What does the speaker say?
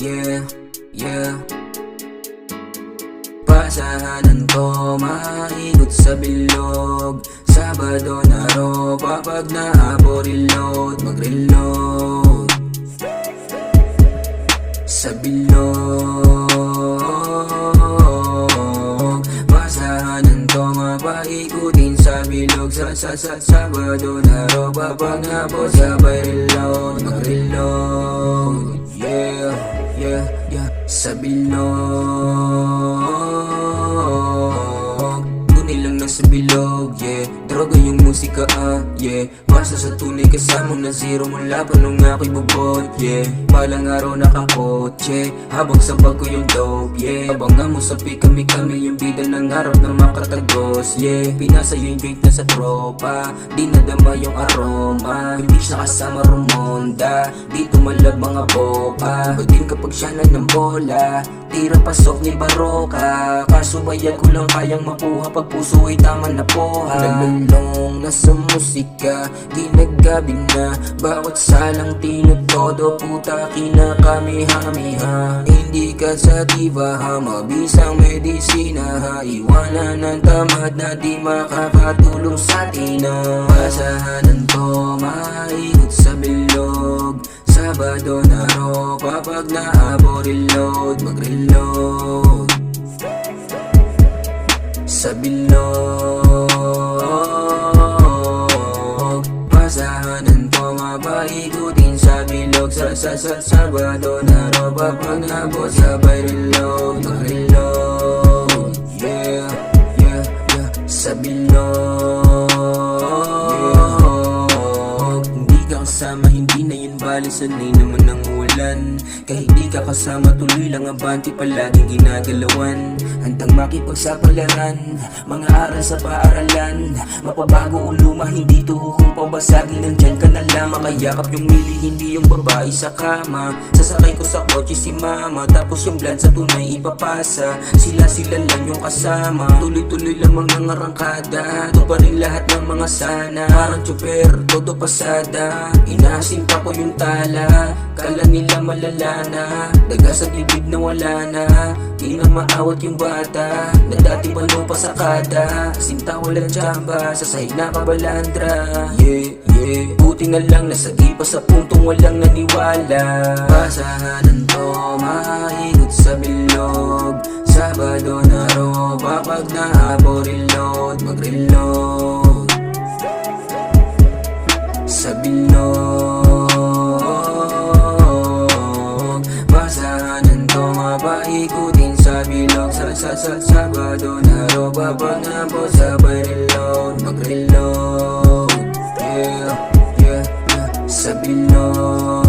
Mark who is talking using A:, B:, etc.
A: yeah. Pasahanan ko, maikot sa bilog. Sabado na ropa, pag naabo reload, mag-reload sa bilog. Pasahanan ko, mapaikutin sa bilog. Sabado na ropa, pag naabo sabay reload, mag-reload. Yeah, sa bilog. Tunay lang na sa bilog, yeah. Droga yung musika, yeah. Basta sa tunay kasama na zero mula pa nung ako'y bubot, yeah. Palang araw nakakotse, habang sabag ko yung dope, yeah. Abangan mo sa kami yung bida ng harap na makatagos, yeah. Pinasa yung joint na sa tropa, di nadama yung aroma. Bibish na kasama rumonda, di tumalab mga boka. Pagdin kapag siya na ng bola, tira pasok ni Baroka. Kasubayan ko lang kayang makuha pag puso ay tama na poha. Nalulong na sa musika, ginagabi na bawat salang tinutodo. Puta kinakami-hamiha, hindi ka sa diva ha, mabisang medisina ha. Iwanan ng tamad na di makakatulong sa tina. Pasahanan ko, maikot sa bilog. Sabado na ropa, pag naabo reload, mag-reload sa bilog. Pasahanan ko, mapaikutin sa bilog. Sabado na ropa, pag naabo sabay reload, mag-reload. Yeah, sa bilog. Hindi ka kasama, hindi na yun bali, sanay naman ang ulan. Kahit di ka kasama, tuloy lang abante, palaging ginagalawan. Handang makipagsapalaran, mga aral sa paaralan. Mapabago o luma, hindi to kung pabasagin, nandyan ka na lang. Makayakap yung mili, hindi yung babae sa kama. Sasakay ko sa kotse si mama, tapos yung blood sa tunay ipapasa. Sila lang yung kasama, tuloy-tuloy lang mga ngarangkada. Ito pa rin lahat ng mga sana, parang tsuper, todo pasada. Inasin pa ko yung tala, kala nila malala na. Daga sa bibig na wala na, di na maawat yung bata na dati balo pa sa kada. Sinta walang tsamba, sa sahig na kabalandra. Yeah, buti na lang nasagi pa sa puntong walang naniwala. Pasahanan to, maikot sa bilog. Sabado na ropa, pag naabo reload, mag-reload sa bilog. Pasahanan to, mapaikutin sa bilog. Sabado na ropa, pag naabo sabay reload, mag-reload. Yeah, sa bilog.